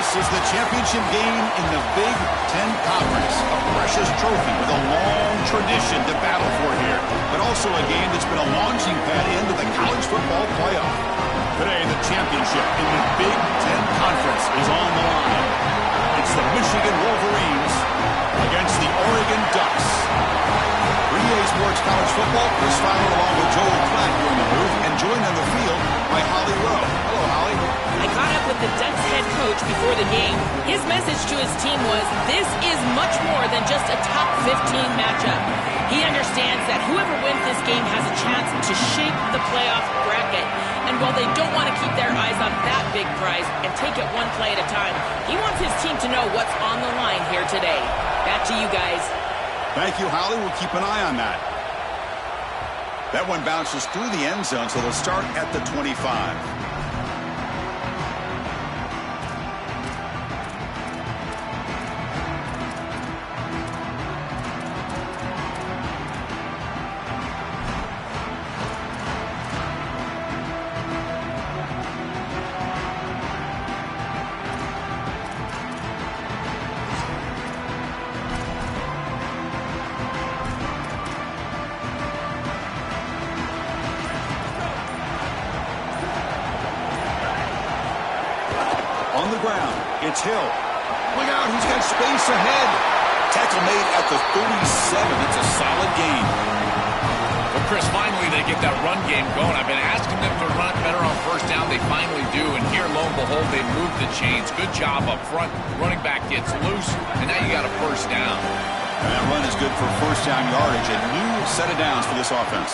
This is the championship game in the Big Ten Conference, a precious trophy with a long tradition to battle for here, but also a game that's been a launching pad into the college football playoff. Today, the championship in the Big Ten Conference is on the line. It's the Michigan Wolverines against the Oregon Ducks. 3A Sports College Football, Chris Fowler along with Joel Klatt here in the booth, and joined on the field by Holly Rowe. Hello, Holly. I caught up with the Ducks head coach before the game. His message to his team was, this is much more than just a top 15 matchup. He understands that whoever wins this game has a chance to shape the playoff bracket. And while they don't want to keep their eyes on that big prize and take it one play at a time, he wants his team to know what's on the line here today. Back to you guys. Thank you, Holly. We'll keep an eye on that. That one bounces through the end zone, so they'll start at the 25. On the ground, it's Hill. Look out, he's got space ahead. Tackle made at the 37. It's a solid gain. Well, Chris, finally they get that run game going. I've been asking them to run better on first down. They finally do, and here, lo and behold, they move the chains. Good job up front. Running back gets loose, and now you got a first down. And that run is good for first down yardage. A new set of downs for this offense.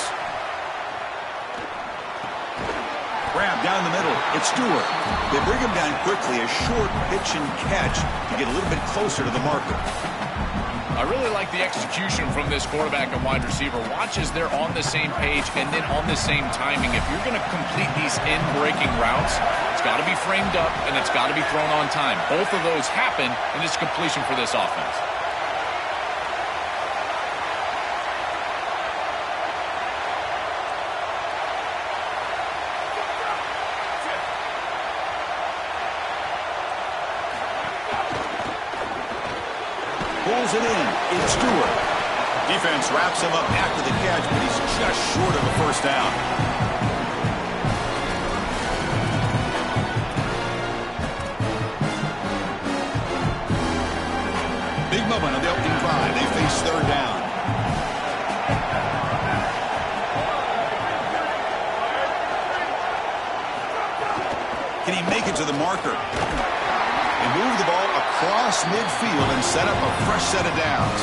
Grab down the middle. It's Stewart. They bring him down quickly. A short pitch and catch to get a little bit closer to the marker. I really like the execution from this quarterback and wide receiver. Watch as they're on the same page and then on the same timing. If you're going to complete these in-breaking routes, it's got to be framed up and it's got to be thrown on time. Both of those happen in this completion for this offense. Pulls it in. It's Stewart. Defense wraps him up after the catch, but he's just short of a first down. Big moment on the opening drive. They face third down. Can he make it to the marker? They move the ball across midfield and set up a fresh set of downs.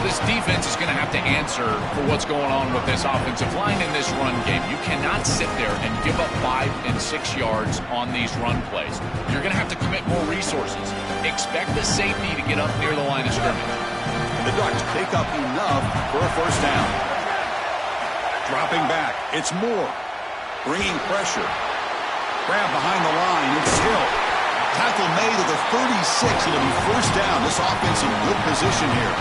This defense is going to have to answer for what's going on with this offensive line in this run game. You cannot sit there and give up 5 and 6 yards on these run plays. You're going to have to commit more resources. Expect the safety to get up near the line of scrimmage. The Ducks pick up enough for a first down. Dropping back, it's Moore. Bringing pressure. Grab behind the line, it's Hill. Tackle made at the 36. It'll be first down. This offense in good position here.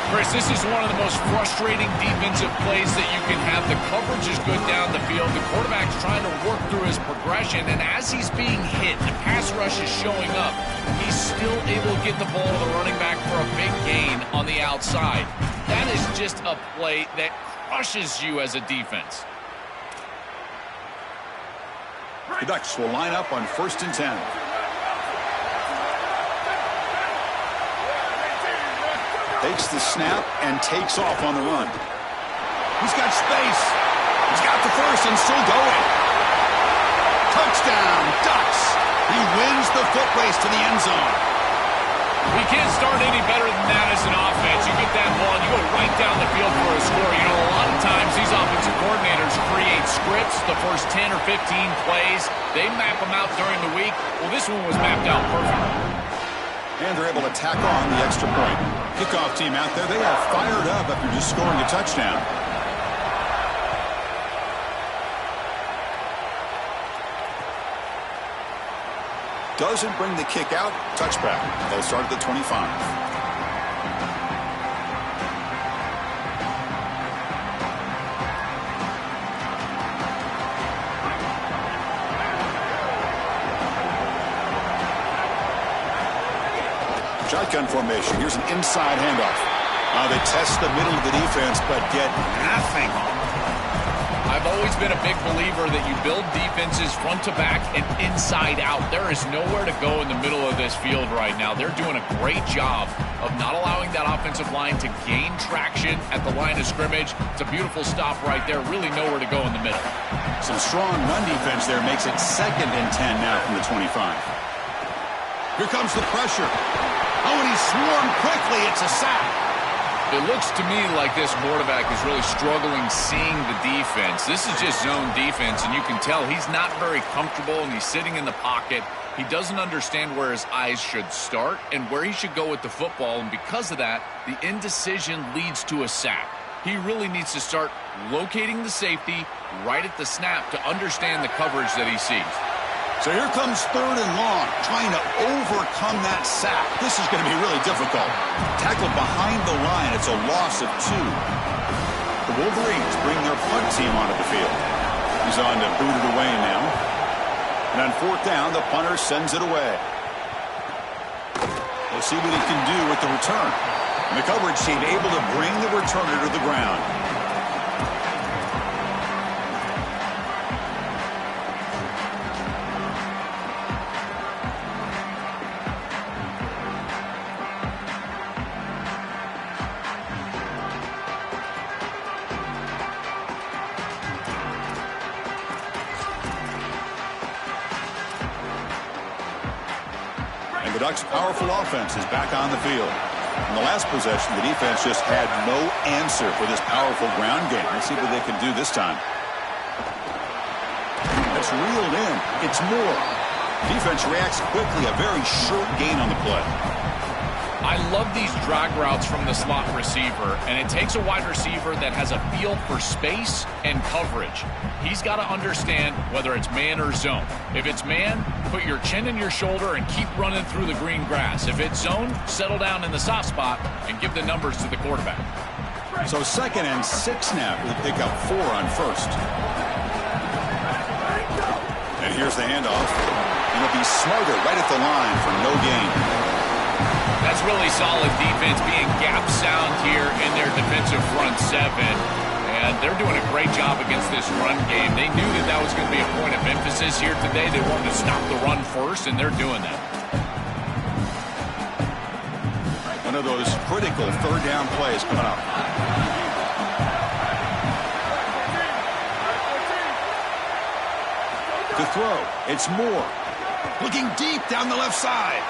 Chris, this is one of the most frustrating defensive plays that you can have. The coverage is good down the field. The quarterback's trying to work through his progression, and as he's being hit, the pass rush is showing up. He's still able to get the ball to the running back for a big gain on the outside. That is just a play that crushes you as a defense. The Ducks will line up on 1st and 10. Takes the snap and takes off on the run. He's got space. He's got the first and still going. Touchdown, Ducks. He wins the foot race to the end zone. We can't start any better than that as an offense. You get that ball and you go right down the field for a score. You know, a lot of times these offensive coordinators create scripts, the first 10 or 15 plays. They map them out during the week. Well, this one was mapped out perfectly. And they're able to tack on the extra point. Kickoff team out there, they are fired up after just scoring a touchdown. Doesn't bring the kick out. Touchback. They'll start at the 25. Shotgun formation. Here's an inside handoff. They test the middle of the defense, but get nothing. I've always been a big believer that you build defenses front to back and inside out. There is nowhere to go in the middle of this field right now. They're doing a great job of not allowing that offensive line to gain traction at the line of scrimmage. It's a beautiful stop right there. Really nowhere to go in the middle. Some strong run defense there makes it 2nd and 10 now from the 25. Here comes the pressure. Oh, and he's swarmed quickly. It's a sack. It looks to me like this quarterback is really struggling seeing the defense. This is just zone defense, and you can tell he's not very comfortable, and he's sitting in the pocket. He doesn't understand where his eyes should start and where he should go with the football, and because of that, the indecision leads to a sack. He really needs to start locating the safety right at the snap to understand the coverage that he sees. So here comes 3rd and long, trying to overcome that sack. This is going to be really difficult. Tackled behind the line. It's a loss of 2. The Wolverines bring their punt team onto the field. He's on to boot it away now. And on 4th down, the punter sends it away. We'll see what he can do with the return. And the coverage team able to bring the returner to the ground. The Ducks' powerful offense is back on the field. In the last possession, the defense just had no answer for this powerful ground game. Let's see what they can do this time. That's reeled in. It's Moore. Defense reacts quickly. A very short gain on the play. I love these drag routes from the slot receiver, and it takes a wide receiver that has a feel for space and coverage. He's got to understand whether it's man or zone. If it's man, put your chin in your shoulder and keep running through the green grass. If it's zone, settle down in the soft spot and give the numbers to the quarterback. So 2nd and 6 now for the pickup, 4 on 1st. And here's the handoff. And he'll be smarter right at the line for no gain. That's really solid defense, being gap sound here in their defensive front 7. And they're doing a great job against this run game. They knew that that was going to be a point of emphasis here today. They wanted to stop the run first, and they're doing that. One of those critical 3rd down plays coming up. To throw, it's Moore. Looking deep down the left side.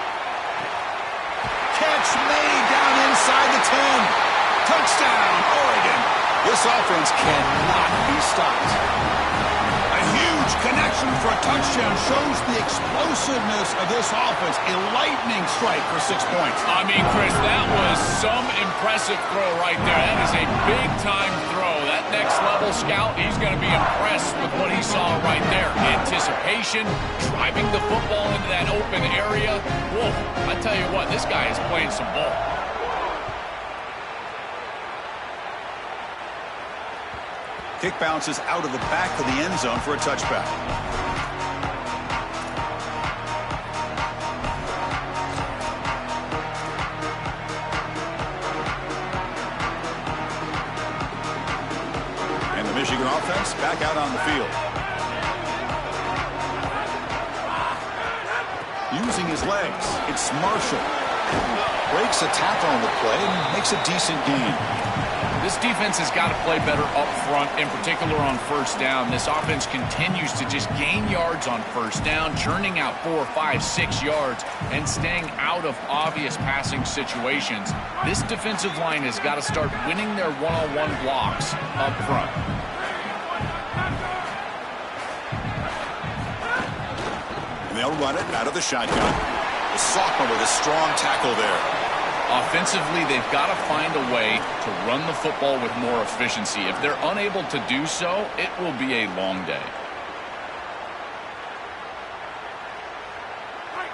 Catch made down inside the 10. Touchdown, Oregon. This offense cannot be stopped. A huge connection for a touchdown shows the explosiveness of this offense. A lightning strike for 6 points. I mean, Chris, that was some impressive throw right there. That is a big-time throw. That next-level scout, he's going to be impressed with what he saw right there. Anticipation, driving the football into that open area. Whoa, I tell you what, this guy is playing some ball. Kick bounces out of the back of the end zone for a touchback. And the Michigan offense back out on the field. Using his legs, it's Marshall. Breaks a tackle on the play and makes a decent gain. This defense has got to play better up front, in particular on 1st down. This offense continues to just gain yards on 1st down, churning out 4, 5, 6 yards, and staying out of obvious passing situations. This defensive line has got to start winning their one-on-one blocks up front. And they'll run it out of the shotgun. The sophomore with a strong tackle there. Offensively, they've got to find a way to run the football with more efficiency. If they're unable to do so, it will be a long day.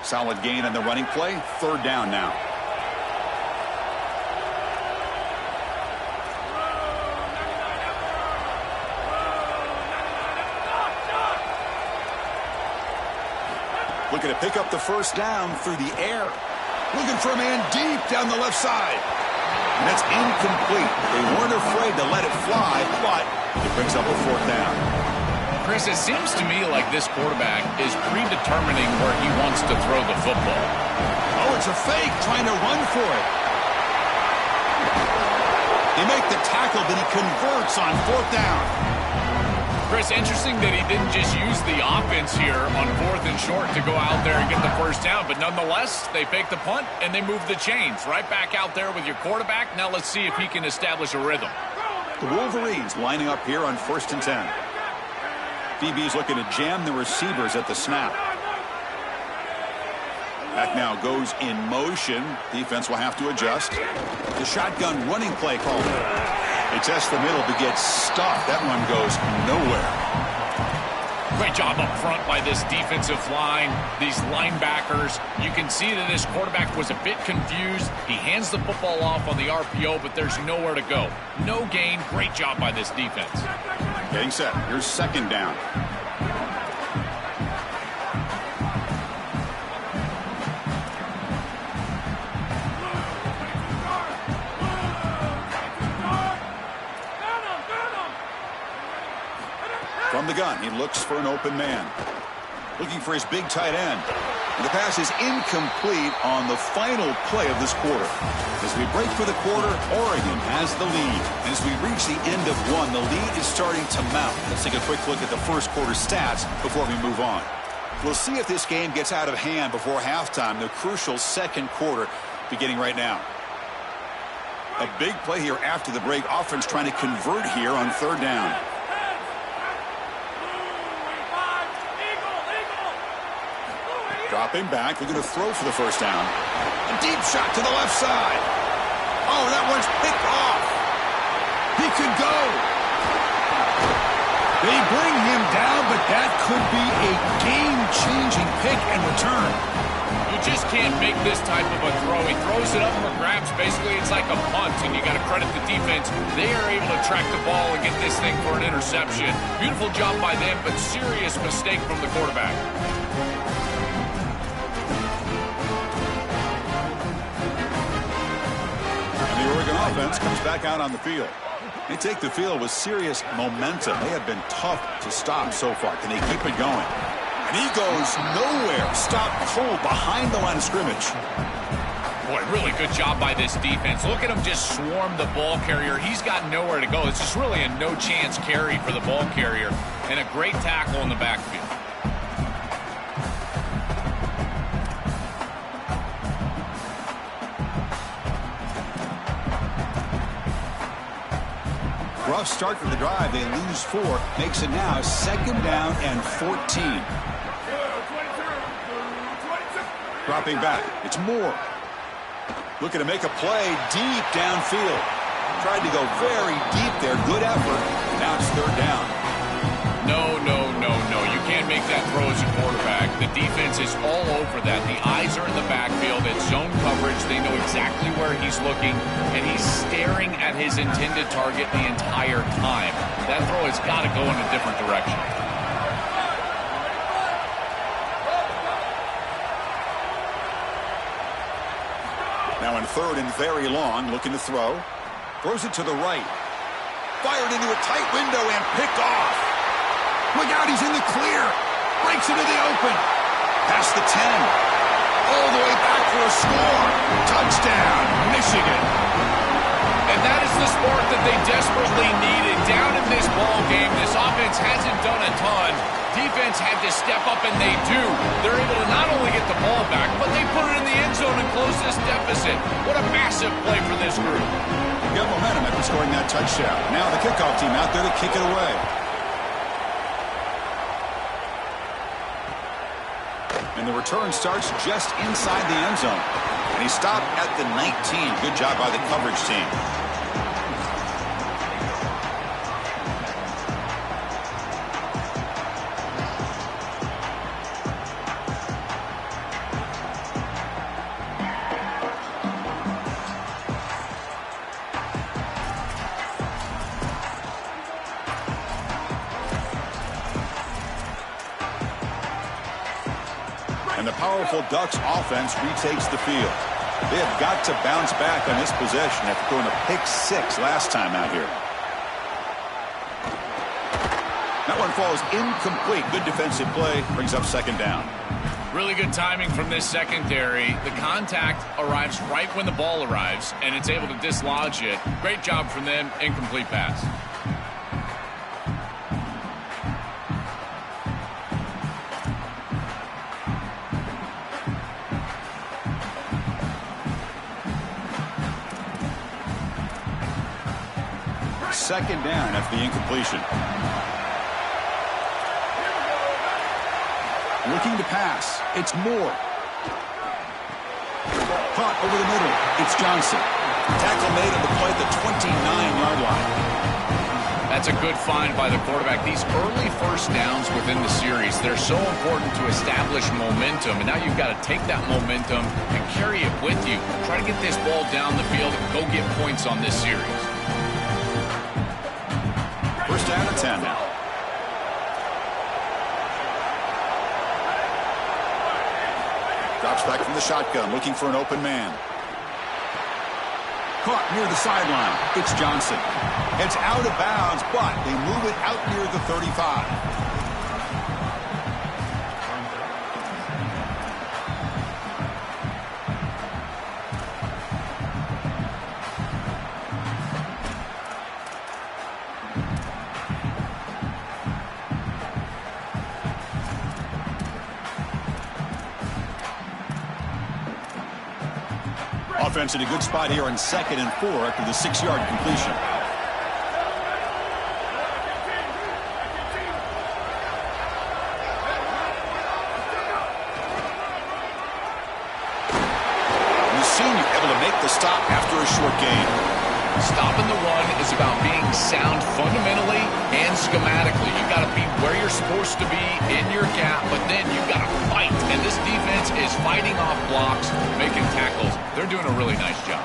Solid gain on the running play. 3rd down now. Looking to pick up the 1st down through the air. Looking for a man deep down the left side. And that's incomplete. They weren't afraid to let it fly, but it brings up a fourth down. Chris, it seems to me like this quarterback is predetermining where he wants to throw the football. Oh, it's a fake, trying to run for it. They make the tackle, but he converts on fourth down. Chris, interesting that he didn't just use the offense here on 4th and short to go out there and get the first down. But nonetheless, they fake the punt and they move the chains. Right back out there with your quarterback. Now let's see if he can establish a rhythm. The Wolverines lining up here on 1st and 10. DB's looking to jam the receivers at the snap. Back now goes in motion. Defense will have to adjust. The shotgun running play called. They test the middle but get stuffed. That one goes nowhere. Great job up front by this defensive line, these linebackers. You can see that this quarterback was a bit confused. He hands the football off on the RPO, but there's nowhere to go. No gain. Great job by this defense. Getting set. Here's 2nd down. From the gun, he looks for an open man. Looking for his big tight end. And the pass is incomplete on the final play of this quarter. As we break for the quarter, Oregon has the lead. And as we reach the end of one, the lead is starting to mount. Let's take a quick look at the first quarter stats before we move on. We'll see if this game gets out of hand before halftime, the crucial second quarter beginning right now. A big play here after the break. Offense trying to convert here on 3rd down. Dropping back, looking to throw for the first down. A deep shot to the left side. Oh, that one's picked off. He could go. They bring him down, but that could be a game-changing pick and return. You just can't make this type of a throw. He throws it up for grabs. Basically, it's like a punt, and you got to credit the defense. They are able to track the ball and get this thing for an interception. Beautiful job by them, but serious mistake from the quarterback. Offense comes back out on the field. They take the field with serious momentum. They have been tough to stop so far. Can they keep it going? And he goes nowhere. Stopped cold behind the line of scrimmage. Boy, really good job by this defense. Look at him just swarm the ball carrier. He's got nowhere to go. It's just really a no-chance carry for the ball carrier. And a great tackle in the backfield. Rough start to the drive. They lose 4. Makes it now 2nd down and 14. Dropping back. It's Moore. Looking to make a play deep downfield. Tried to go very deep there. Good effort. Now it's 3rd down. No. You can't make that throw as a quarterback. The defense is all over that. The eyes are in the backfield. It's zone coverage. They know exactly where he's looking, and he's staring at his intended target the entire time. That throw has got to go in a different direction. Now in 3rd and very long, looking to throw. Throws it to the right. Fired into a tight window and picked off. Look out, he's in the clear. Breaks into the open. Past the 10. All the way back for a score. Touchdown, Michigan. And that is the spark that they desperately needed. Down in this ball game, this offense hasn't done a ton. Defense had to step up, and they do. They're able to not only get the ball back, but they put it in the end zone and close this deficit. What a massive play for this group. Got momentum after scoring that touchdown. Now the kickoff team out there to kick it away. And the return starts just inside the end zone. And he stopped at the 19. Good job by the coverage team. And the powerful Ducks offense retakes the field. They have got to bounce back on this possession after throwing a pick 6 last time out here. That one falls incomplete. Good defensive play. Brings up second down. Really good timing from this secondary. The contact arrives right when the ball arrives, and it's able to dislodge it. Great job from them. Incomplete pass. Second down after the incompletion. Looking to pass. It's Moore. Caught over the middle. It's Johnson. Tackle made on the play at the 29-yard line. That's a good find by the quarterback. These early first downs within the series, they're so important to establish momentum. And now you've got to take that momentum and carry it with you. Try to get this ball down the field and go get points on this series. First down and 10 now. Drops back from the shotgun, looking for an open man. Caught near the sideline. It's Johnson. It's out of bounds, but they move it out near the 35. Offense in a good spot here on 2nd and 4 after the 6-yard completion. The senior able to make the stop after a short gain. Stopping the run is about being sound fundamentally and schematically. You've got to be where you're supposed to be in your gap, but then you've got to fight. And this defense is fighting off blocks, making tackles. They're doing a really nice job.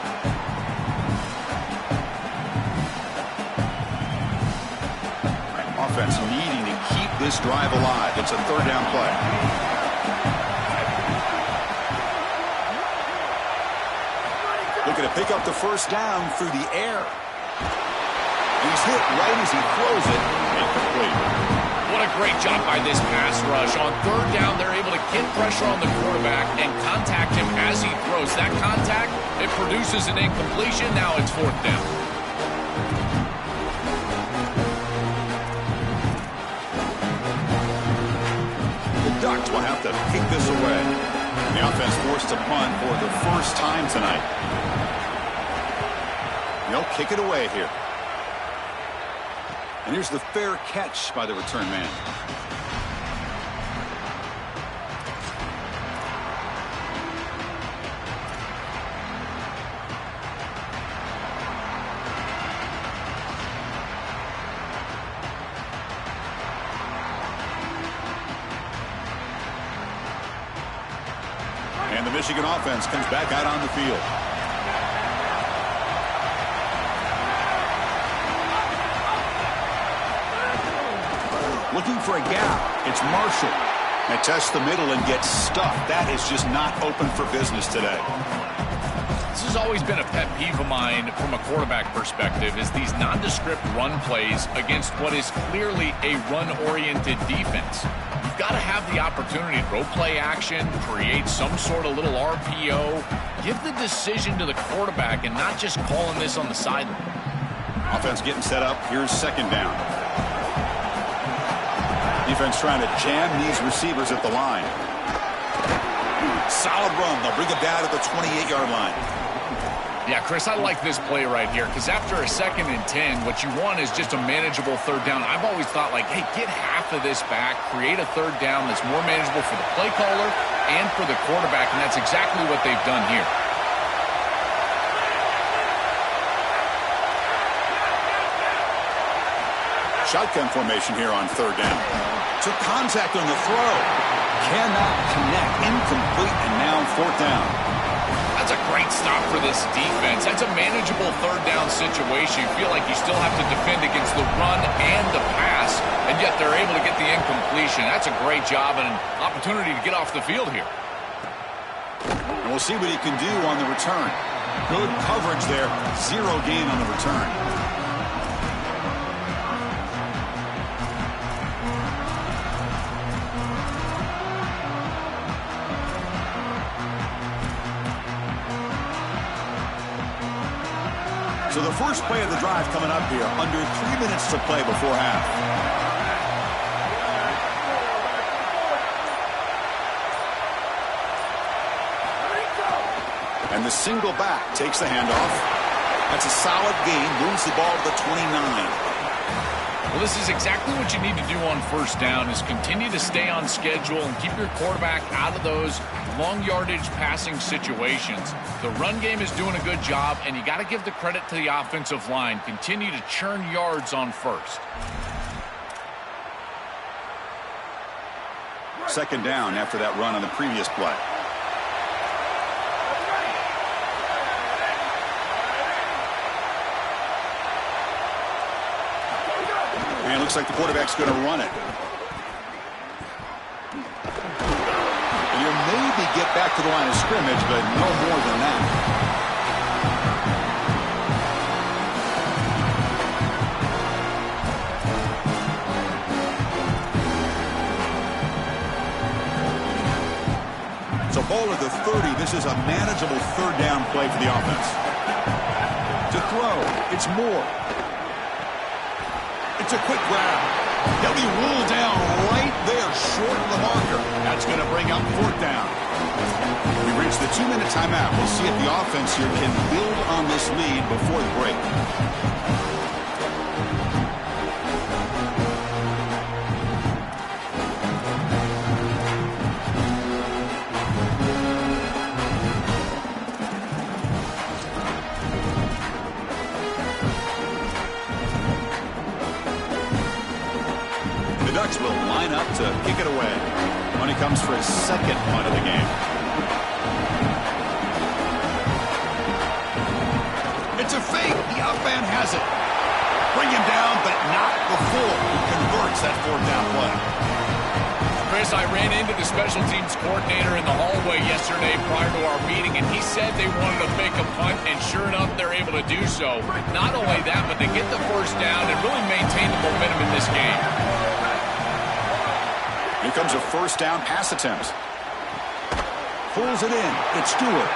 Offense needing to keep this drive alive. It's a third down play. Looking to pick up the first down through the air. He's hit right as he throws it. Incomplete. What a great job by this pass rush. On third down, they're able to get pressure on the quarterback and contact him as he throws. That contact, it produces an incompletion. Now it's fourth down. The Ducks will have to kick this away. And the offense forced to punt for the first time tonight. They'll kick it away here. And here's the fair catch by the return man. And the Michigan offense comes back out on the field. Looking for a gap. It's Marshall. They test the middle and get stuffed. That is just not open for business today. This has always been a pet peeve of mine from a quarterback perspective, is these nondescript run plays against what is clearly a run-oriented defense. You've got to have the opportunity to throw play action, create some sort of little RPO, give the decision to the quarterback and not just calling this on the sideline. Offense getting set up. Here's second down. Defense trying to jam these receivers at the line. Solid run. They'll bring it down to the 28-yard line. Yeah, Chris, I like this play right here because after a 2nd and 10, what you want is just a manageable third down. I've always thought, like, hey, get half of this back, create a third down that's more manageable for the play caller and for the quarterback, and that's exactly what they've done here. Shotgun formation here on third down. Took contact on the throw. Cannot connect. Incomplete, and now fourth down. That's a great stop for this defense. That's a manageable third down situation. You feel like you still have to defend against the run and the pass, and yet they're able to get the incompletion. That's a great job and an opportunity to get off the field here. And we'll see what he can do on the return. Good coverage there. 0 gain on the return. So the first play of the drive coming up here. Under 3 minutes to play before half. And the single back takes the handoff. That's a solid gain. Moves the ball to the 29. Well, this is exactly what you need to do on first down is continue to stay on schedule and keep your quarterback out of those long yardage passing situations. The run game is doing a good job, and you got to give the credit to the offensive line. Continue to churn yards on first. Second down after that run on the previous play. And it looks like the quarterback's going to run it. And you'll maybe get back to the line of scrimmage, but no more than that. So ball at the 30. This is a manageable third down play for the offense. To throw, it's Moore. It's a quick grab. He'll be ruled down right there, short of the marker. That's going to bring up fourth down. We reach the 2-minute timeout. We'll see if the offense here can build on this lead before the break. Will line up to kick it away when he comes for his second punt of the game. It's a fake. The up man has it. Bring him down, but not before he converts that fourth down play. Chris, I ran into the special teams coordinator in the hallway yesterday prior to our meeting, and he said they wanted to fake a punt, and sure enough, they're able to do so. Not only that, but they get the first down and really maintain the momentum in this game. Here comes a first down pass attempt. Pulls it in. It's Stewart.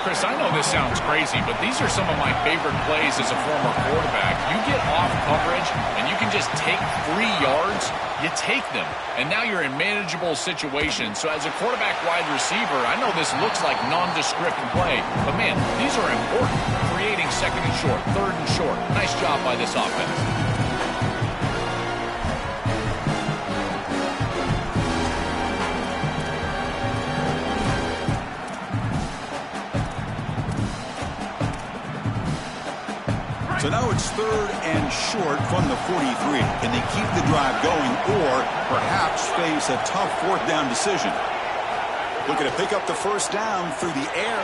Chris, I know this sounds crazy, but these are some of my favorite plays as a former quarterback. You get off coverage, and you can just take 3 yards. You take them, and now you're in manageable situations. So as a quarterback wide receiver, I know this looks like nondescript play, but man, these are important. Creating second and short, third and short. Nice job by this offense. So now it's third and short from the 43. Can they keep the drive going or perhaps face a tough fourth down decision? Looking to pick up the first down through the air.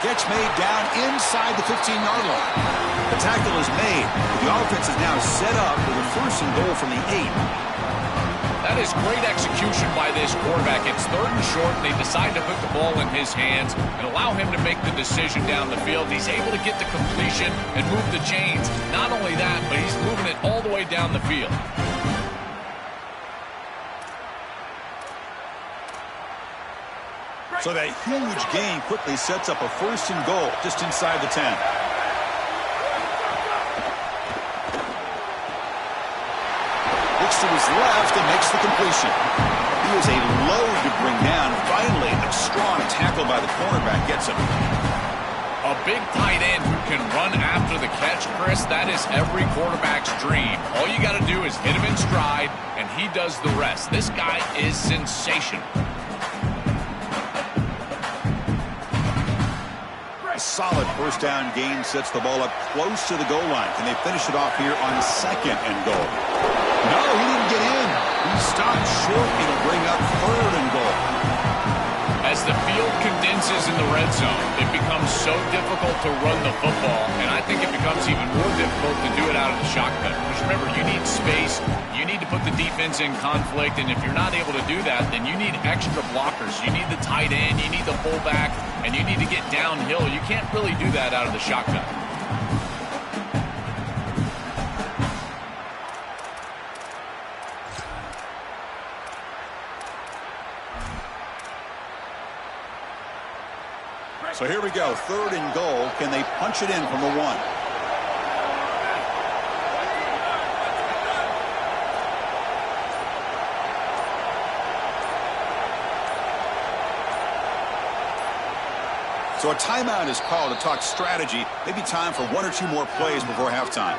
Catch made down inside the 15-yard line. The tackle is made. The offense is now set up with a first and goal from the 8. That is great execution by this quarterback. It's third and short, and they decide to put the ball in his hands and allow him to make the decision down the field. He's able to get the completion and move the chains. Not only that, but he's moving it all the way down the field. So that huge gain quickly sets up a first and goal just inside the 10. To his left and makes the completion. He was a load to bring down. Finally, a strong tackle by the cornerback gets him. A big tight end who can run after the catch, Chris, that is every quarterback's dream. All you got to do is hit him in stride, and he does the rest. This guy is sensational. A solid first down gain sets the ball up close to the goal line. Can they finish it off here on second and goal? No, he didn't get in. He stopped short. It'll bring up third and goal. As the field condenses in the red zone, it becomes so difficult to run the football, and I think it becomes even more difficult to do it out of the shotgun. Because remember, you need space, you need to put the defense in conflict, and if you're not able to do that, then you need extra blockers. You need the tight end, you need the fullback, and you need to get downhill. You can't really do that out of the shotgun. So here we go, 3rd and goal. Can they punch it in from the 1? So a timeout is called to talk strategy. Maybe time for 1 or 2 more plays before halftime.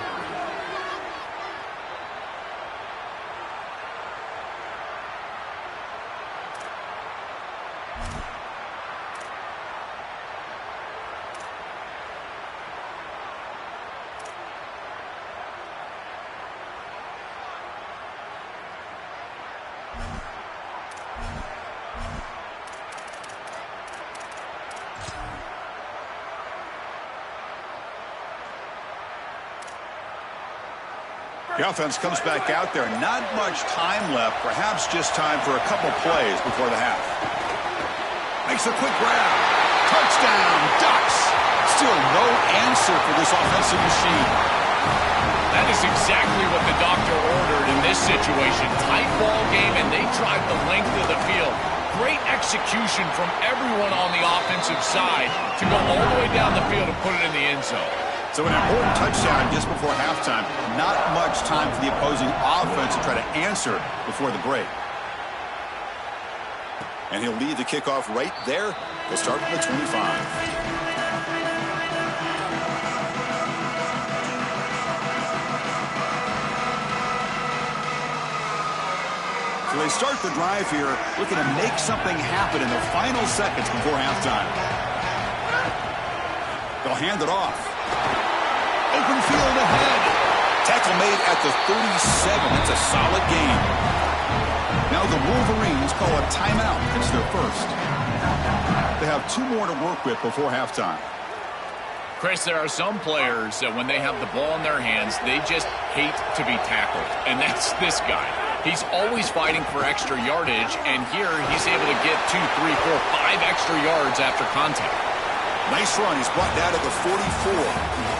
The offense comes back out there. Not much time left. Perhaps just time for a couple plays before the half. Makes a quick grab. Touchdown, Ducks. Still no answer for this offensive machine. That is exactly what the doctor ordered in this situation. Tight ball game, and they drive the length of the field. Great execution from everyone on the offensive side to go all the way down the field and put it in the end zone. So an important touchdown just before halftime. Not much time for the opposing offense to try to answer before the break. And he'll lead the kickoff right there. They'll start from the 25. So they start the drive here, looking to make something happen in the final seconds before halftime. They'll hand it off. Open field ahead. Tackle made at the 37. That's a solid game. Now the Wolverines call a timeout. It's their first. They have 2 more to work with before halftime. Chris, there are some players that when they have the ball in their hands, they just hate to be tackled. And that's this guy. He's always fighting for extra yardage, and here he's able to get 2, 3, 4, 5 extra yards after contact. Nice run. He's brought down to the 44.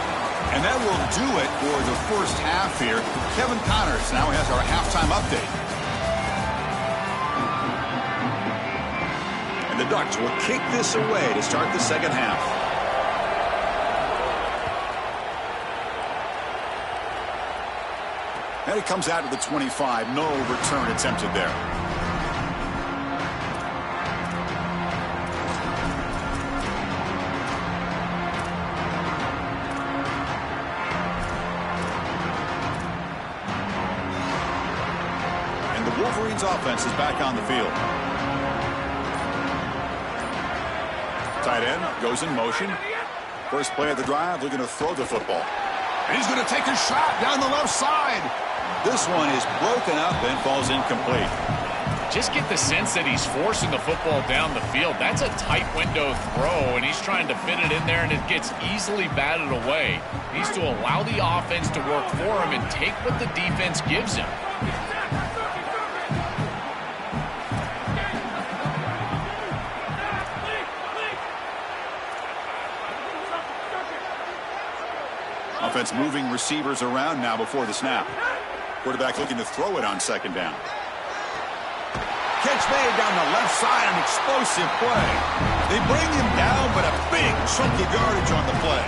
And that will do it for the first half here. Kevin Connors now has our halftime update. And the Ducks will kick this away to start the second half. And it comes out to the 25. No return attempted there. Wolverines offense is back on the field. Tight end goes in motion. First play of the drive, looking to throw the football. And he's going to take a shot down the left side. This one is broken up and falls incomplete. Just get the sense that he's forcing the football down the field. That's a tight window throw, and he's trying to fit it in there, and it gets easily batted away. He needs to allow the offense to work for him and take what the defense gives him. Offense moving receivers around now before the snap. Quarterback looking to throw it on second down. Catch made down the left side, an explosive play. They bring him down, but a big chunk of yardage on the play.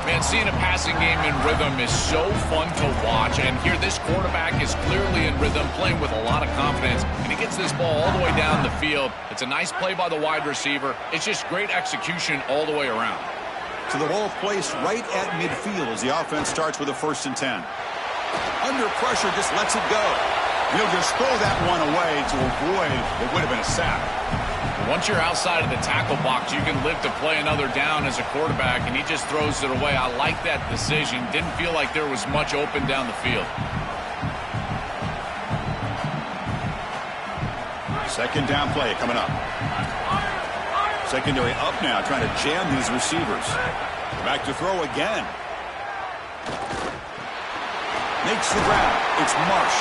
Man, seeing a passing game in rhythm is so fun to watch. And here, this quarterback is clearly in rhythm, playing with a lot of confidence. And he gets this ball all the way down the field. It's a nice play by the wide receiver. It's just great execution all the way around. So the ball placed right at midfield as the offense starts with a 1st and 10. Under pressure, just lets it go. He'll just throw that one away to avoid what would have been a sack. Once you're outside of the tackle box, you can live to play another down as a quarterback, and he just throws it away. I like that decision. Didn't feel like there was much open down the field. Second down play coming up. Secondary up now, trying to jam these receivers. Back to throw again. Makes the ground. It's Marsh.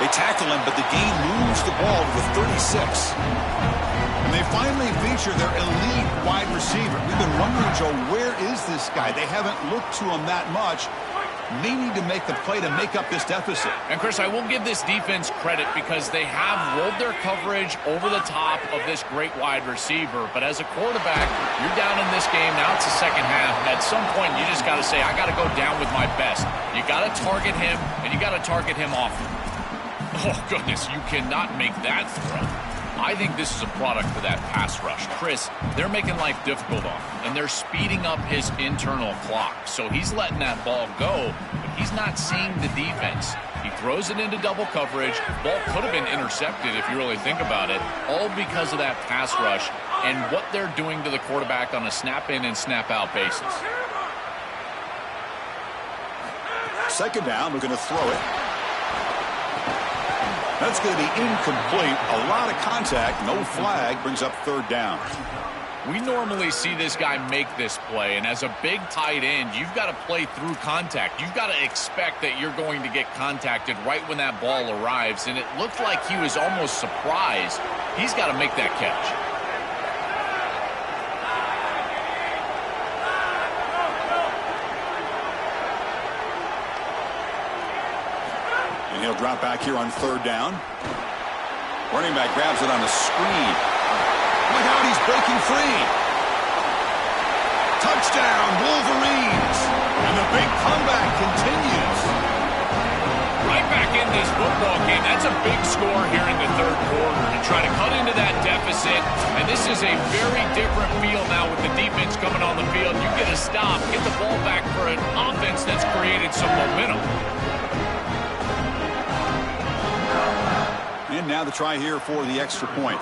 They tackle him, but the gain moves the ball to the 36. And they finally feature their elite wide receiver. We've been wondering, Joe, where is this guy? They haven't looked to him that much. May need to make the play to make up this deficit. And, Chris, I will give this defense credit because they have rolled their coverage over the top of this great wide receiver. But as a quarterback, you're down in this game. Now it's the second half. At some point, you just got to say, I got to go down with my best. You got to target him, and you got to target him often. Oh, goodness, you cannot make that throw. I think this is a product for that pass rush. Chris, they're making life difficult on him, and they're speeding up his internal clock. So he's letting that ball go, but he's not seeing the defense. He throws it into double coverage. Ball could have been intercepted if you really think about it, all because of that pass rush and what they're doing to the quarterback on a snap-in and snap-out basis. Second down, we're going to throw it. That's going to be incomplete. A lot of contact. No flag. Brings up third down. We normally see this guy make this play, and as a big tight end, you've got to play through contact. You've got to expect that you're going to get contacted right when that ball arrives, and it looked like he was almost surprised. He's got to make that catch. He'll drop back here on third down. Running back grabs it on the screen. Look out, he's breaking free. Touchdown, Wolverines. And the big comeback continues. Right back in this football game. That's a big score here in the third quarter to try to cut into that deficit. And this is a very different feel now with the defense coming on the field. You get a stop, get the ball back for an offense that's created some momentum. And now the try here for the extra point.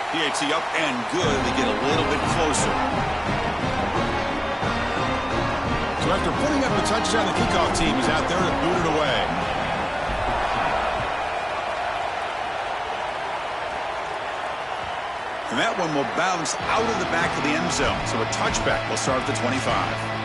PAT up and good. They get a little bit closer. So after putting up a touchdown, the kickoff team is out there to boot it away. And that one will bounce out of the back of the end zone. So a touchback will start at the 25.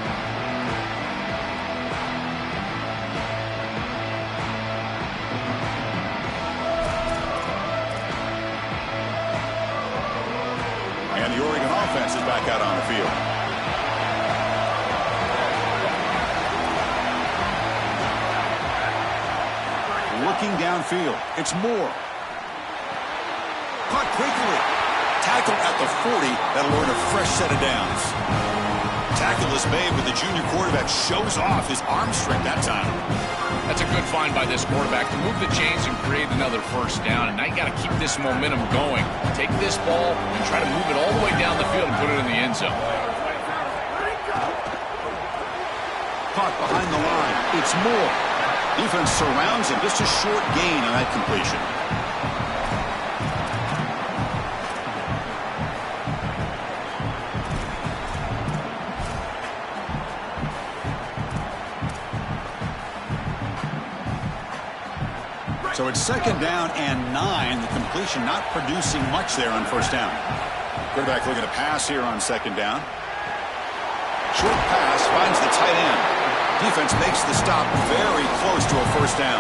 The Oregon offense is back out on the field. Looking downfield. It's Moore. Caught quickly. Tackle at the 40. That'll earn a fresh set of downs. Tackle is made, but the junior quarterback shows off his arm strength that time. That's a good find by this quarterback to move the chains and create another first down. And now you got to keep this momentum going. Take this ball and try to move it all the way down the field and put it in the end zone. Caught behind the line. It's Moore. Defense surrounds him. Just a short gain on that completion. So it's second down and 9. The completion not producing much there on first down. Quarterback looking to pass here on second down. Short pass finds the tight end. Defense makes the stop very close to a first down.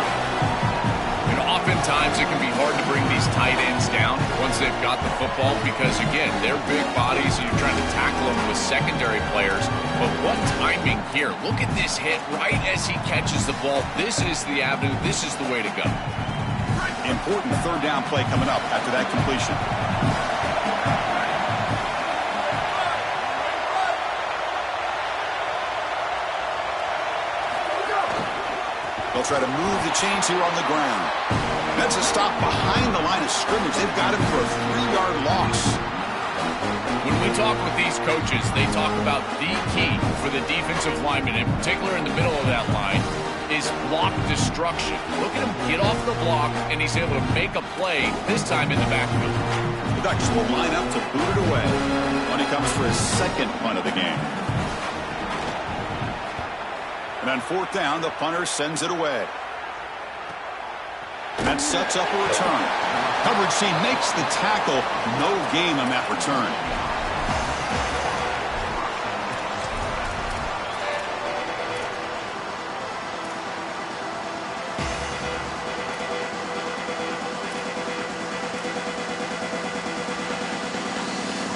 You know, oftentimes it can be hard to bring these tight ends down once they've got the football because, again, they're big bodies and you're trying to tackle them with secondary players. But what timing here. Look at this hit right as he catches the ball. This is the avenue. This is the way to go. Important third down play coming up after that completion. They'll try to move the chains here on the ground. That's a stop behind the line of scrimmage. They've got him for a 3-yard loss. When we talk with these coaches, they talk about the key for the defensive lineman, in particular in the middle of that line, is block destruction. Look at him get off the block, and he's able to make a play, this time in the backfield. The Ducks will line up to boot it away when he comes for his second punt of the game. And on fourth down, the punter sends it away. that sets up a return. Coverage team makes the tackle. No gain on that return.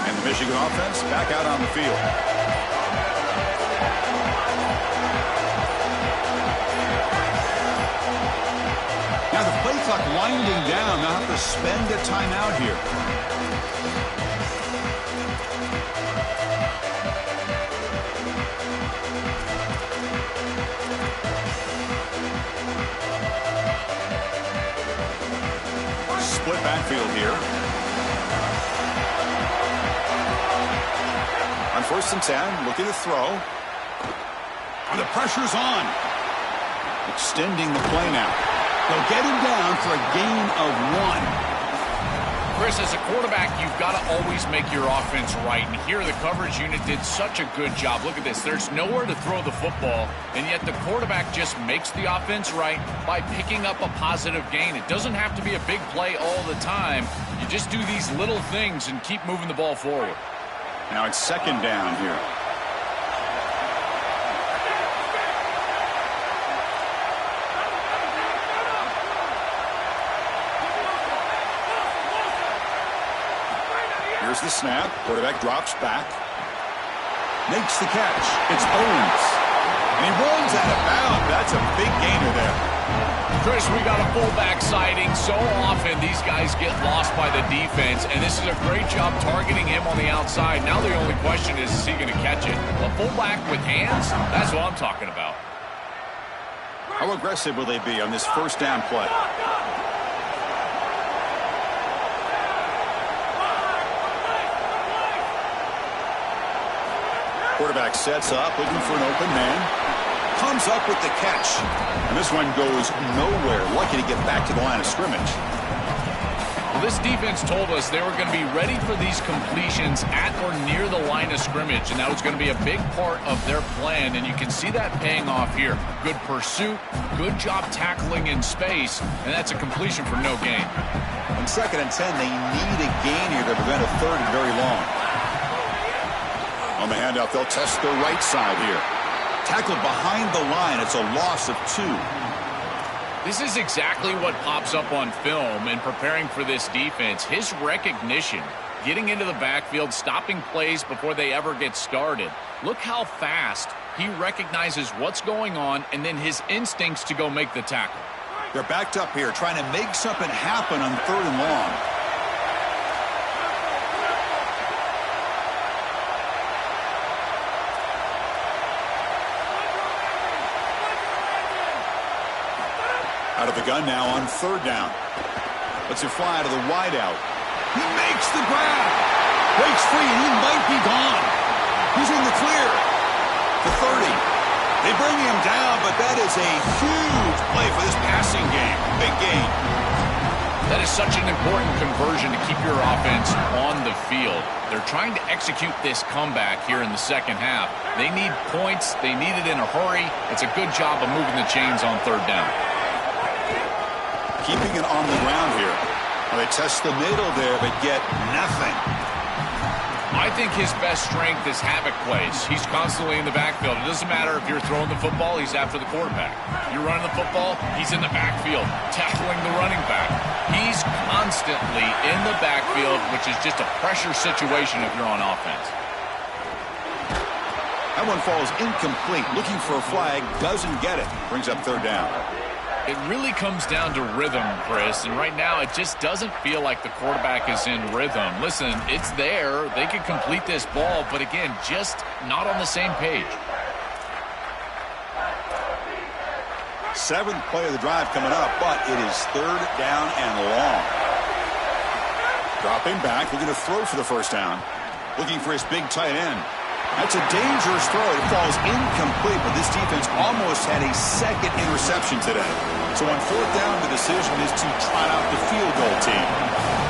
And the Michigan offense back out on the field. Now the play clock winding down. They'll have to spend a timeout here. Split backfield here. On 1st and 10, looking to throw. And the pressure's on. Extending the play now. They'll get him down for a gain of 1. Chris, as a quarterback, you've got to always make your offense right. And here the coverage unit did such a good job. Look at this. There's nowhere to throw the football, and yet the quarterback just makes the offense right by picking up a positive gain. It doesn't have to be a big play all the time. You just do these little things and keep moving the ball forward. Now it's 2nd down here. Here's the snap. Quarterback drops back. Makes the catch. It's Owens. And he rolls out of bounds. That's a big gainer there. Chris, we got a fullback sighting. So often these guys get lost by the defense, and this is a great job targeting him on the outside. Now the only question is he going to catch it? A fullback with hands? That's what I'm talking about. How aggressive will they be on this 1st down play? Quarterback sets up, looking for an open man. Comes up with the catch. And this one goes nowhere. Lucky to get back to the line of scrimmage. Well, this defense told us they were going to be ready for these completions at or near the line of scrimmage, and that was going to be a big part of their plan, and you can see that paying off here. Good pursuit, good job tackling in space, and that's a completion for no gain. On 2nd and 10, they need a gain here to prevent a 3rd and very long. On the handoff, they'll test the right side here. Tackled behind the line. It's a loss of 2. This is exactly what pops up on film in preparing for this defense. His recognition, getting into the backfield, stopping plays before they ever get started. Look how fast he recognizes what's going on and then his instincts to go make the tackle. They're backed up here trying to make something happen on 3rd and long. Out of the gun now on 3rd down. Lets it fly to the wideout. He makes the grab. Breaks free, and he might be gone. He's in the clear. The 30. They bring him down, but that is a huge play for this passing game. Big gain. That is such an important conversion to keep your offense on the field. They're trying to execute this comeback here in the 2nd half. They need points. They need it in a hurry. It's a good job of moving the chains on 3rd down. Keeping it on the ground here. Well, they test the middle there, but get nothing. I think his best strength is havoc plays. He's constantly in the backfield. It doesn't matter if you're throwing the football, he's after the quarterback. You're running the football, he's in the backfield, tackling the running back. He's constantly in the backfield, which is just a pressure situation if you're on offense. That one falls incomplete. Looking for a flag, doesn't get it. Brings up 3rd down. It really comes down to rhythm, Chris, and right now it just doesn't feel like the quarterback is in rhythm. Listen, it's there. They could complete this ball, but again, just not on the same page. 7th play of the drive coming up, but it is 3rd down and long. Dropping back, looking to throw for the 1st down. Looking for his big tight end. That's a dangerous throw. It falls incomplete, but this defense almost had a 2nd interception today. So on 4th down, the decision is to trot out the field goal team.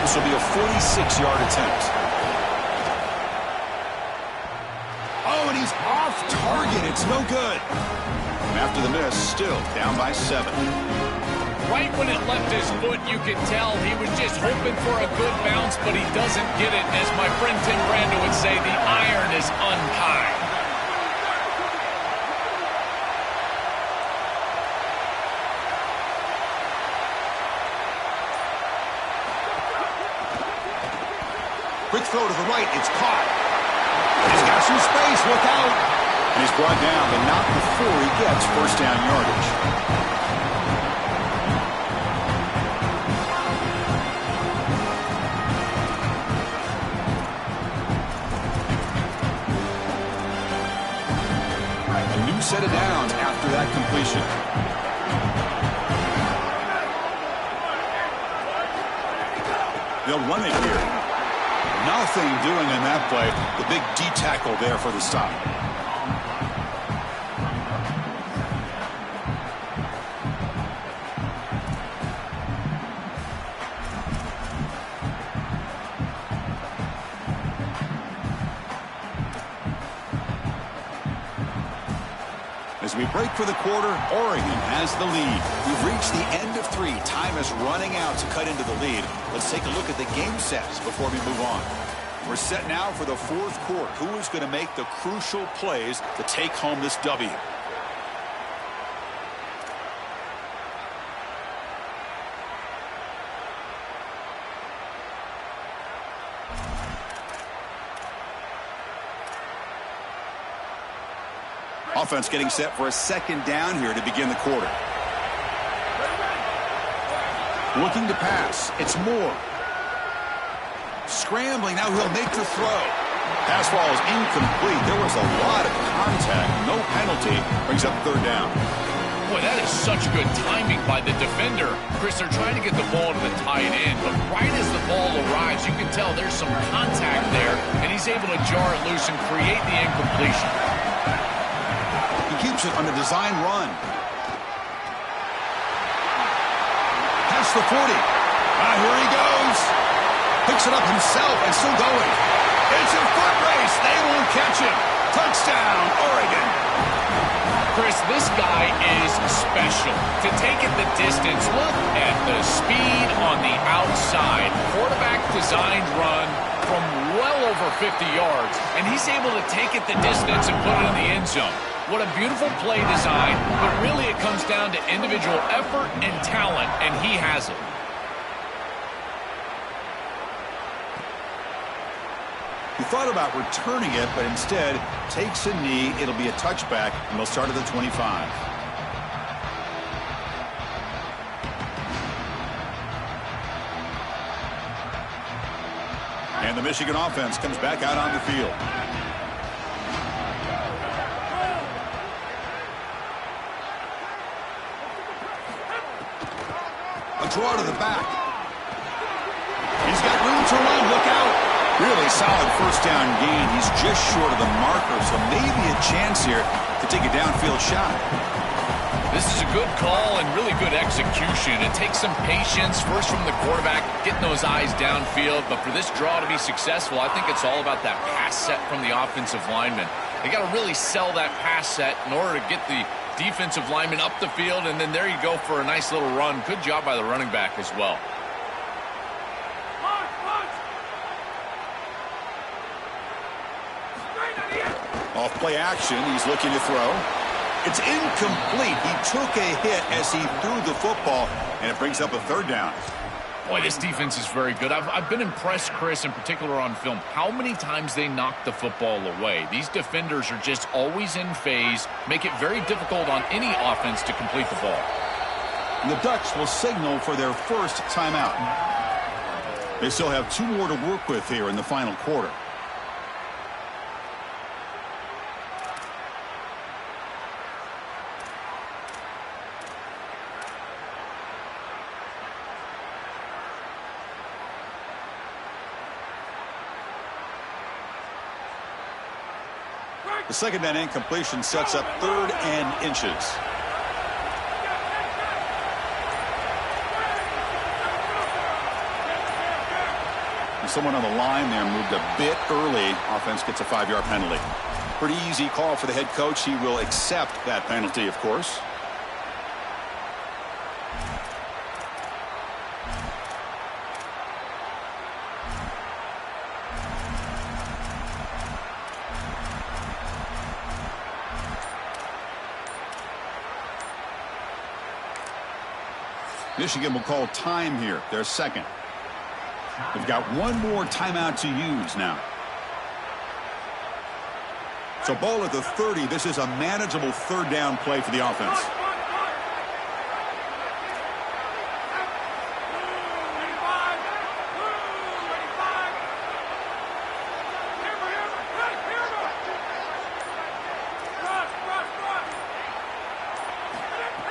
This will be a 46-yard attempt. Oh, and he's off target. It's no good. And after the miss, still down by 7. Right when it left his foot, you could tell he was just hoping for a good bounce, but he doesn't get it. As my friend Tim Brando would say, the iron is untied. Quick throw to the right. It's caught. He's got some space. Look out. And he's brought down, but not before he gets first down yardage. Set of downs after that completion. They'll run it here. Nothing doing in that play. The big D tackle there for the stop. As we break for the quarter, Oregon has the lead. We've reached the end of 3. Time is running out to cut into the lead. Let's take a look at the game sets before we move on. We're set now for the 4th quarter. Who is going to make the crucial plays to take home this W? Offense getting set for a second down here to begin the quarter. Looking to pass. It's Moore. Scrambling. Now he'll make the throw. Pass ball is incomplete. There was a lot of contact. No penalty. Brings up third down. Boy, that is such good timing by the defender. Chris, they're trying to get the ball to the tight end, but right as the ball arrives, you can tell there's some contact there, and he's able to jar it loose and create the incompletion. Keeps it on a design run. Past the 40. Here he goes. Picks it up himself and still going. It's a foot race. They won't catch him. Touchdown, Oregon. Chris, this guy is special. To take it the distance, look at the speed on the outside. Quarterback designed run from well over 50 yards, and he's able to take it the distance and put it in the end zone. What a beautiful play design, but really it comes down to individual effort and talent, and he has it. He thought about returning it, but instead takes a knee. It'll be a touchback, and they'll start at the 25. And the Michigan offense comes back out on the field. Draw to the back. He's got room to run. Look out. Really solid first down gain. He's just short of the marker, so maybe a chance here to take a downfield shot. This is a good call and really good execution. It takes some patience, first from the quarterback, getting those eyes downfield. But for this draw to be successful, I think it's all about that pass set from the offensive lineman. They got to really sell that pass set in order to get the defensive lineman up the field, and then there you go for a nice little run. Good job by the running back as well. Off play action, he's looking to throw. It's incomplete. He took a hit as he threw the football, and it brings up a third down. Boy, this defense is very good. I've been impressed, Chris, in particular on film, how many times they knock the football away. These defenders are just always in phase, make it very difficult on any offense to complete the ball. And the Ducks will signal for their first timeout. They still have 2 more to work with here in the final quarter. The second down incompletion sets up 3rd and inches. And someone on the line there moved a bit early. Offense gets a 5-yard penalty. Pretty easy call for the head coach. He will accept that penalty, of course. Michigan will call time here, their second. They've got one more timeout to use now. So ball at the 30. This is a manageable third down play for the offense.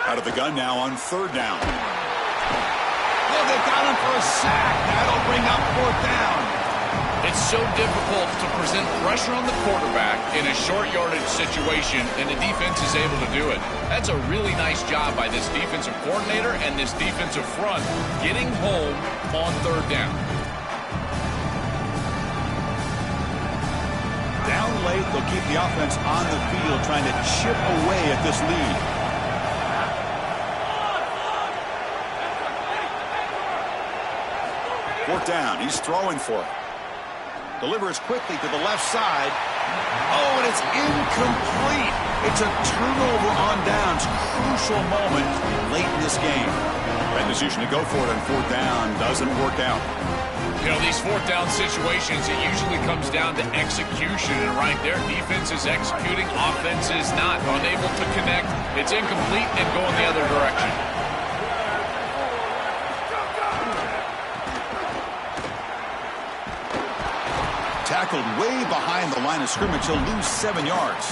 Out of the gun now on third down. Oh, they've got him for a sack. That'll bring up fourth down. It's so difficult to present pressure on the quarterback in a short yardage situation, and the defense is able to do it. That's a really nice job by this defensive coordinator and this defensive front getting home on third down. Down late, they'll keep the offense on the field trying to chip away at this lead. Fourth down, he's throwing for it. Delivers quickly to the left side. Oh, and it's incomplete. It's a turnover on downs. Crucial moment late in this game. That decision to go for it on fourth down doesn't work out. You know, these fourth down situations, it usually comes down to execution. And right there, defense is executing, offense is not. Unable to connect. It's incomplete and going the other direction. Tackled way behind the line of scrimmage. He'll lose 7 yards.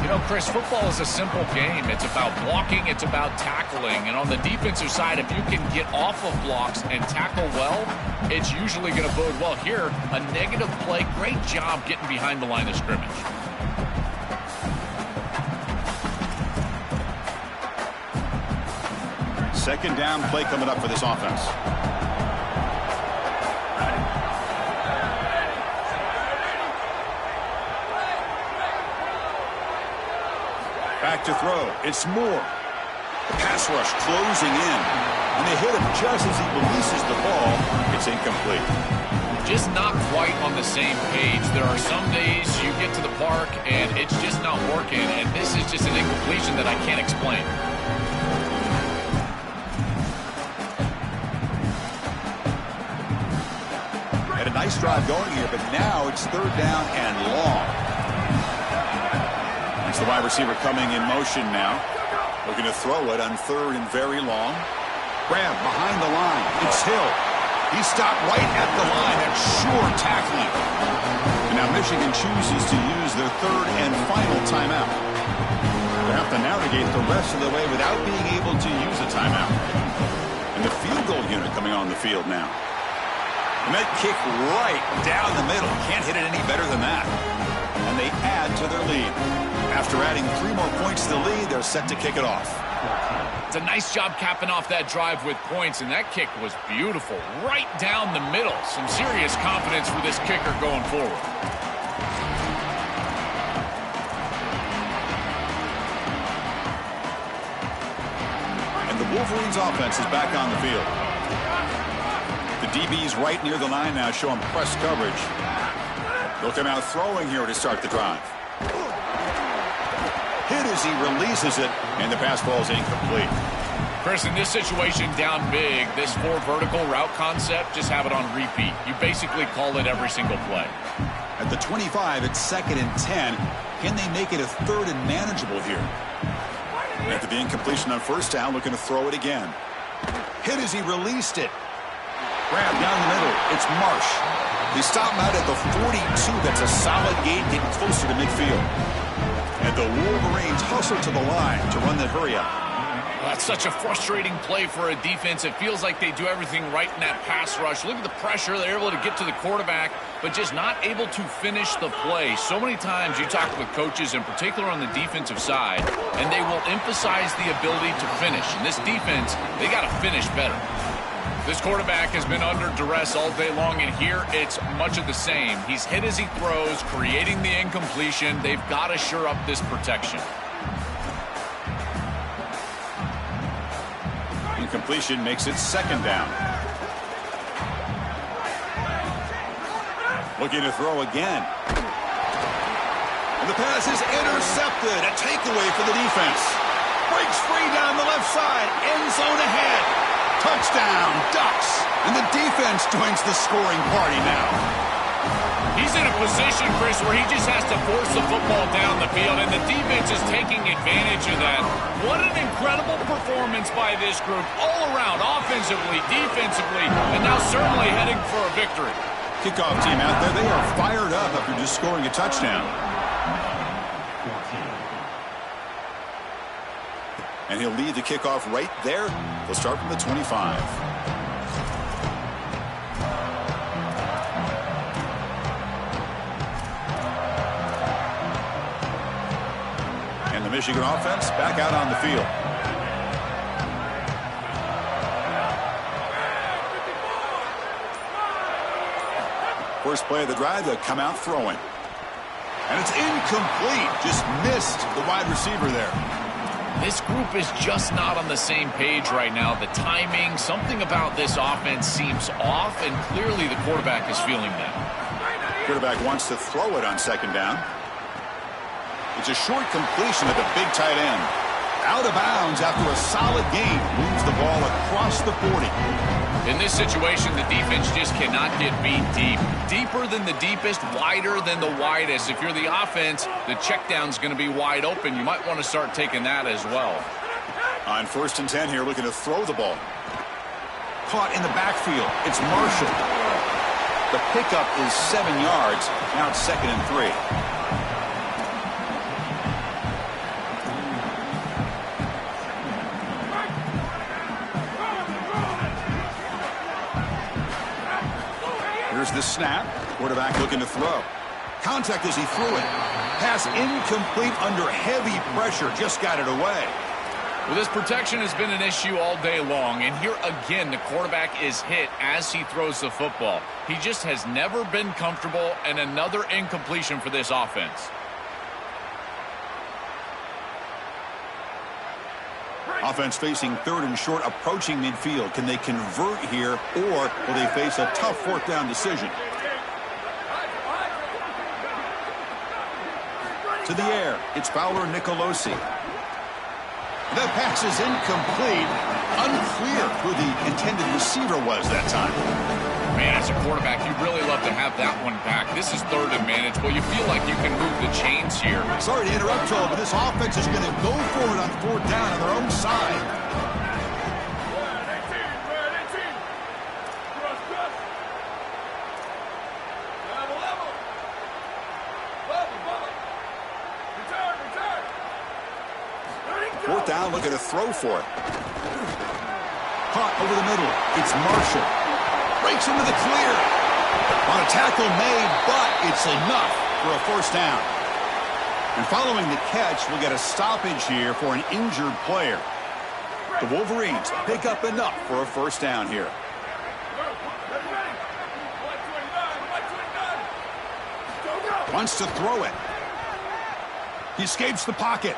You know, Chris, football is a simple game. It's about blocking. It's about tackling. And on the defensive side, if you can get off of blocks and tackle well, it's usually going to bode well. Here, a negative play. Great job getting behind the line of scrimmage. Second down play coming up for this offense. Back to throw. It's Moore. The pass rush closing in. When they hit him just as he releases the ball, it's incomplete. Just not quite on the same page. There are some days you get to the park and it's just not working, and this is just an incompletion that I can't explain. Had a nice drive going here, but now it's third down and long. The wide receiver coming in motion now. Looking to throw it on third and very long. Grab behind the line. It's Hill. He stopped right at the line. That's sure tackling. And now Michigan chooses to use their third and final timeout. They have to navigate the rest of the way without being able to use a timeout. And the field goal unit coming on the field now. And that kick right down the middle. Can't hit it any better than that. And they add to their lead. After adding 3 more points to the lead, they're set to kick it off. It's a nice job capping off that drive with points, and that kick was beautiful. Right down the middle. Some serious confidence for this kicker going forward. And the Wolverines offense is back on the field. The DB's right near the line now, showing press coverage. They'll come out throwing here to start the drive. Hit as he releases it, and the pass ball is incomplete. Chris, in this situation down big, this 4 vertical route concept, just have it on repeat. You basically call it every single play. At the 25, it's 2nd and 10. Can they make it a third and manageable here? After the incompletion on first down, looking to throw it again. Hit as he released it. Grab down the middle. It's Marsh. They stop him out at the 42. That's a solid gain, getting closer to midfield. And the Wolverines hustle to the line to run the hurry up. That's such a frustrating play for a defense. It feels like they do everything right in that pass rush. Look at the pressure. They're able to get to the quarterback, but just not able to finish the play. So many times you talk with coaches, in particular on the defensive side, and they will emphasize the ability to finish. And this defense, they got to finish better. This quarterback has been under duress all day long, and here it's much of the same. He's hit as he throws, creating the incompletion. They've got to shore up this protection. Incompletion makes it 2nd down. Looking to throw again. And the pass is intercepted. A takeaway for the defense. Breaks free down the left side. End zone ahead. Touchdown, Ducks. And the defense joins the scoring party now. He's in a position, Chris, where he just has to force the football down the field, and the defense is taking advantage of that. What an incredible performance by this group, all around, offensively, defensively, and now certainly heading for a victory. Kickoff team out there, they are fired up after just scoring a touchdown. And he'll lead the kickoff right there. He'll start from the 25. The Michigan offense back out on the field. First play of the drive, they'll come out throwing. And it's incomplete. Just missed the wide receiver there. This group is just not on the same page right now. The timing, something about this offense seems off, and clearly the quarterback is feeling that. Quarterback wants to throw it on second down. It's a short completion at the big tight end. Out of bounds after a solid gain. Moves the ball across the 40. In this situation, the defense just cannot get beat deep. Deeper than the deepest, wider than the widest. If you're the offense, the check down's going to be wide open. You might want to start taking that as well. On 1st and 10 here, looking to throw the ball. Caught in the backfield. It's Marshall. The pickup is 7 yards. Now it's 2nd and 3. Here's the snap. Quarterback looking to throw. Contact as he threw it. Pass incomplete under heavy pressure. Just got it away. Well, this protection has been an issue all day long. And here again, the quarterback is hit as he throws the football. He just has never been comfortable, and another incompletion for this offense. Offense facing 3rd and short, approaching midfield. Can they convert here, or will they face a tough 4th down decision? To the air, it's Fowler Nicolosi. That pass is incomplete. Unclear who the intended receiver was that time. Man, as a quarterback, you'd really love to have that one back. This is 3rd and manageable. You feel like you can move the chains here. Sorry to interrupt, Joel, but this offense is going to go for it on 4th down on their own side. Fourth down, looking to throw for it. Caught over the middle. It's Marshall. Breaks into the clear. On a tackle made, but it's enough for a 1st down. And following the catch, we'll get a stoppage here for an injured player. The Wolverines pick up enough for a 1st down here. Wants to throw it. He escapes the pocket.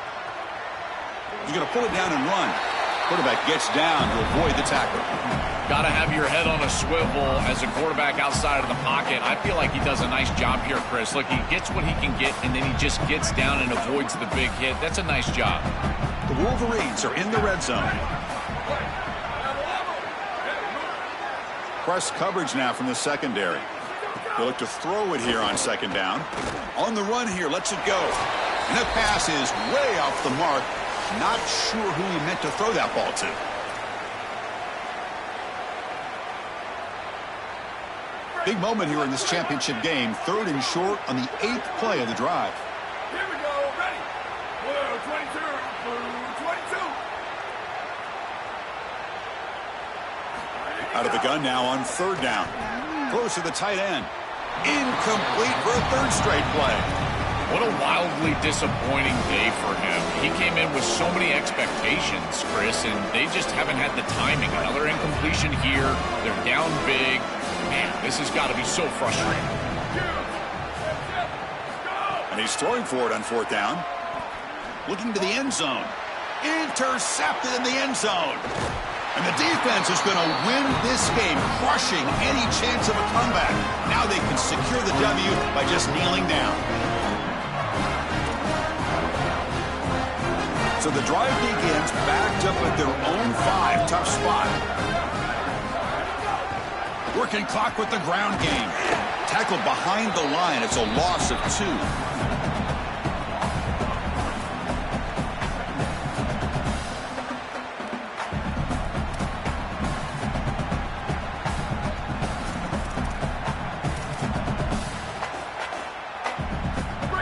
He's going to pull it down and run. Quarterback gets down to avoid the tackle. Got to have your head on a swivel as a quarterback outside of the pocket. I feel like he does a nice job here, Chris. Look, he gets what he can get, and then he just gets down and avoids the big hit. That's a nice job. The Wolverines are in the red zone. Press coverage now from the secondary. They look to throw it here on 2nd down. On the run here, lets it go. And that pass is way off the mark. Not sure who he meant to throw that ball to. Big moment here in this championship game. 3rd and short on the 8th play of the drive. Here we go. Ready. 22. 22. Out of the gun now on 3rd down. Close to the tight end. Incomplete for a 3rd straight play. What a wildly disappointing day for him. He came in with so many expectations, Chris, and they just haven't had the timing. Another incompletion here. They're down big. Man, this has got to be so frustrating. And he's throwing for it on 4th down. Looking to the end zone. Intercepted in the end zone. And the defense is going to win this game, crushing any chance of a comeback. Now they can secure the W by just kneeling down. So the drive begins backed up at their own 5. Tough spot. Working clock with the ground game. Tackled behind the line. It's a loss of 2.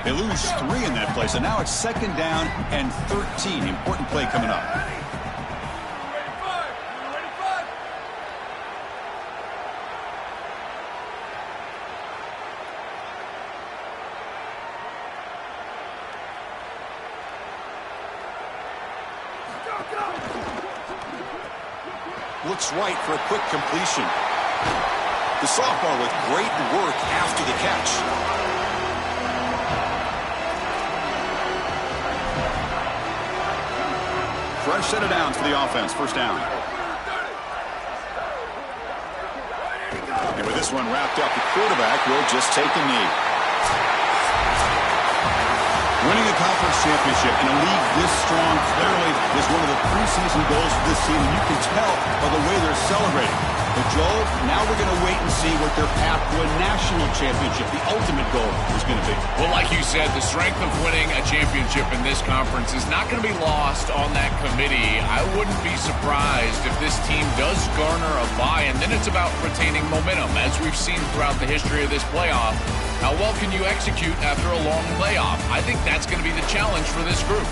They lose 3 in that play, so now it's 2nd down and 13. Important play coming up. Looks right for a quick completion. The sophomore with great work after the catch. Fresh set of downs for the offense. 1st down. And with this one wrapped up, the quarterback will just take a knee. Winning a conference championship in a league this strong clearly is one of the preseason goals for this team. You can tell by the way they're celebrating. But Joel, now we're going to wait and see what their path to a national championship, the ultimate goal, is going to be. Well, like you said, the strength of winning a championship in this conference is not going to be lost on that committee. I wouldn't be surprised if this team does garner a bye, and then it's about retaining momentum, as we've seen throughout the history of this playoff. How well can you execute after a long layoff? I think that's going to be the challenge for this group.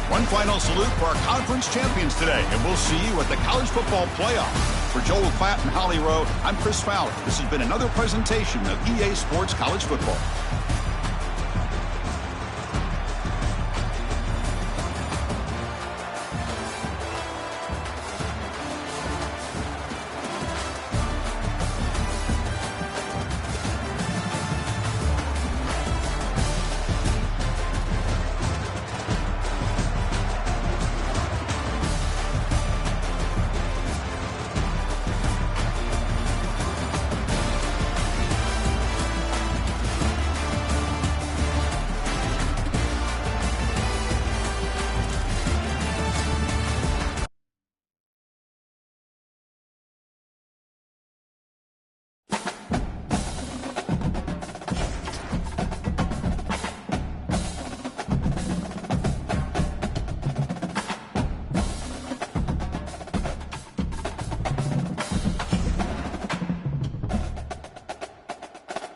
One final salute for our conference champions today, and we'll see you at the college football playoff. For Joel Klatt and Holly Rowe, I'm Chris Fowler. This has been another presentation of EA Sports College Football.